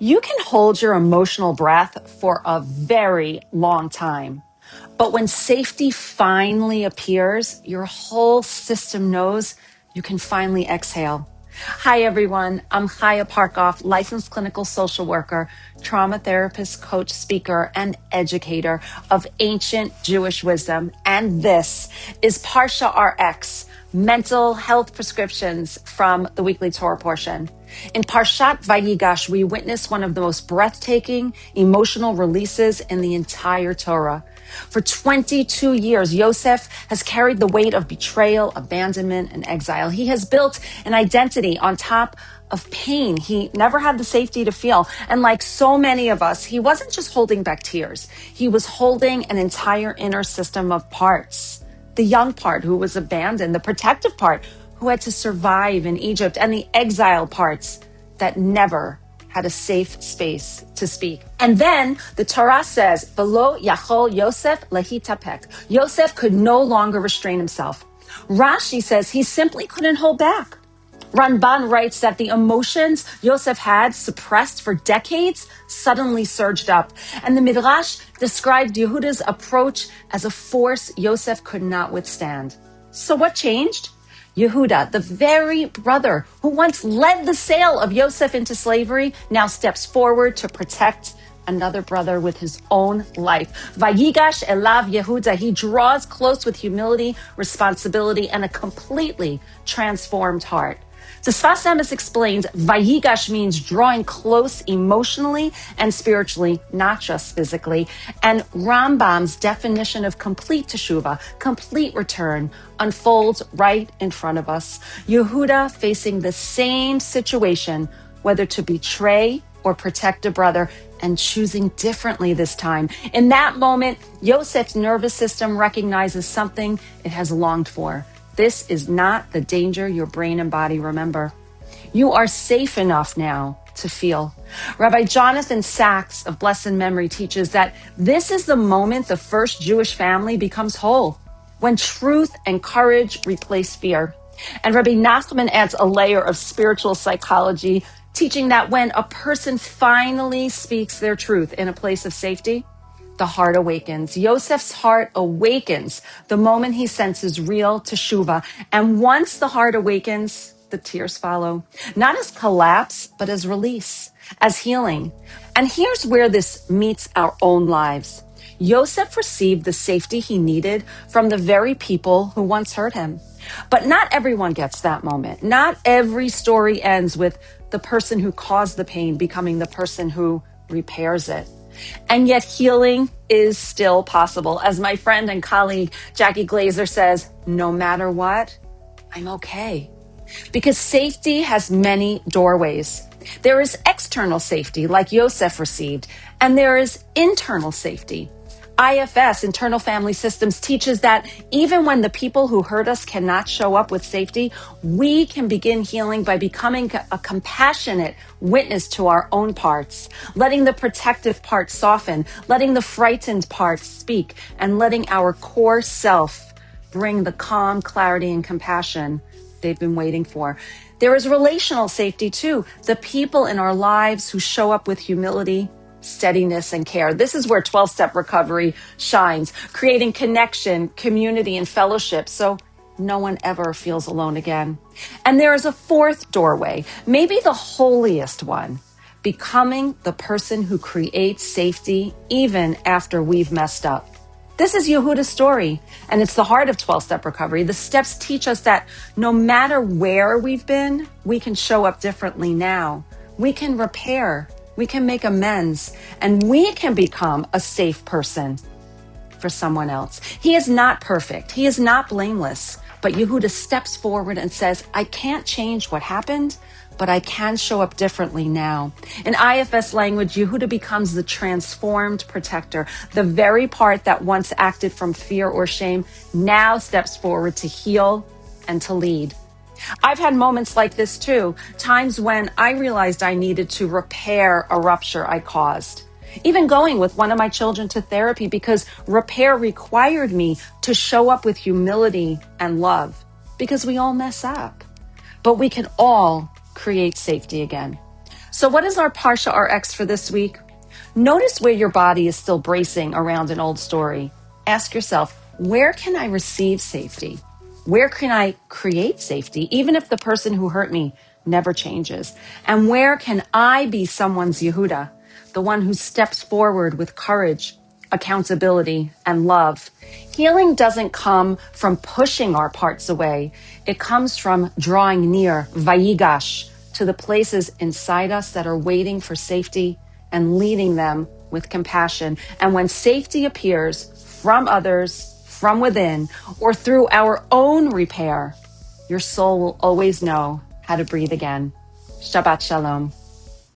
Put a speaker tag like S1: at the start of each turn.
S1: You can hold your emotional breath for a very long time. But when safety finally appears, your whole system knows you can finally exhale. Hi, everyone. I'm Chaya Parkoff, licensed clinical social worker, trauma therapist, coach, speaker, and educator of ancient Jewish wisdom. And this is ParshaRx, mental health prescriptions from the weekly Torah portion. In Parshat Vayigash, we witness one of the most breathtaking emotional releases in the entire Torah. For 22 years, Yosef has carried the weight of betrayal, abandonment, and exile. He has built an identity on top of pain he never had the safety to feel. And like so many of us, he wasn't just holding back tears. He was holding an entire inner system of parts. The young part who was abandoned, the protective part who had to survive in Egypt, and the exile parts that never had a safe space to speak. And then the Torah says, "Velo yachol Yosef lehitapek." Yosef could no longer restrain himself. Rashi says he simply couldn't hold back. Ramban writes that the emotions Yosef had suppressed for decades suddenly surged up. And the Midrash described Yehuda's approach as a force Yosef could not withstand. So what changed? Yehuda, the very brother who once led the sale of Yosef into slavery, now steps forward to protect another brother with his own life. Vayigash elav Yehuda, he draws close with humility, responsibility, and a completely transformed heart. The Sfas Emes explains Vayigash means drawing close emotionally and spiritually, not just physically. And Rambam's definition of complete Teshuvah, complete return, unfolds right in front of us. Yehuda facing the same situation, whether to betray or protect a brother, and choosing differently this time. In that moment, Yosef's nervous system recognizes something it has longed for. This is not the danger your brain and body remember. You are safe enough now to feel. Rabbi Jonathan Sachs of blessed memory teaches that this is the moment the first Jewish family becomes whole, when truth and courage replace fear. And Rabbi Nachman adds a layer of spiritual psychology, teaching that when a person finally speaks their truth in a place of safety, the heart awakens. Yosef's heart awakens the moment he senses real teshuvah. And once the heart awakens, the tears follow. Not as collapse, but as release, as healing. And here's where this meets our own lives. Yosef received the safety he needed from the very people who once hurt him. But not everyone gets that moment. Not every story ends with the person who caused the pain becoming the person who repairs it. And yet healing is still possible. As my friend and colleague Jackie Glazer says, no matter what, I'm okay. Because safety has many doorways. There is external safety like Yosef received, and there is internal safety. IFS, Internal Family Systems, teaches that even when the people who hurt us cannot show up with safety, we can begin healing by becoming a compassionate witness to our own parts, letting the protective part soften, letting the frightened part speak, and letting our core self bring the calm, clarity, and compassion they've been waiting for. There is relational safety too. The people in our lives who show up with humility, steadiness, and care. This is where 12-step recovery shines, creating connection, community, and fellowship so no one ever feels alone again. And there is a fourth doorway, maybe the holiest one, becoming the person who creates safety even after we've messed up. This is Yehuda's story, and it's the heart of 12-step recovery. The steps teach us that no matter where we've been, we can show up differently now. We can repair, we can make amends, and we can become a safe person for someone else. He is not perfect. He is not blameless. But Yehuda steps forward and says, I can't change what happened, but I can show up differently now. In IFS language, Yehuda becomes the transformed protector. The very part that once acted from fear or shame now steps forward to heal and to lead. I've had moments like this too, times when I realized I needed to repair a rupture I caused. Even going with one of my children to therapy because repair required me to show up with humility and love, because we all mess up, but we can all create safety again. So what is our ParshaRx for this week? Notice where your body is still bracing around an old story. Ask yourself, where can I receive safety? Where can I create safety, even if the person who hurt me never changes? And where can I be someone's Yehuda, the one who steps forward with courage, accountability, and love? Healing doesn't come from pushing our parts away. It comes from drawing near, Vayigash, to the places inside us that are waiting for safety and leading them with compassion. And when safety appears from others, from within, or through our own repair, your soul will always know how to breathe again. Shabbat Shalom.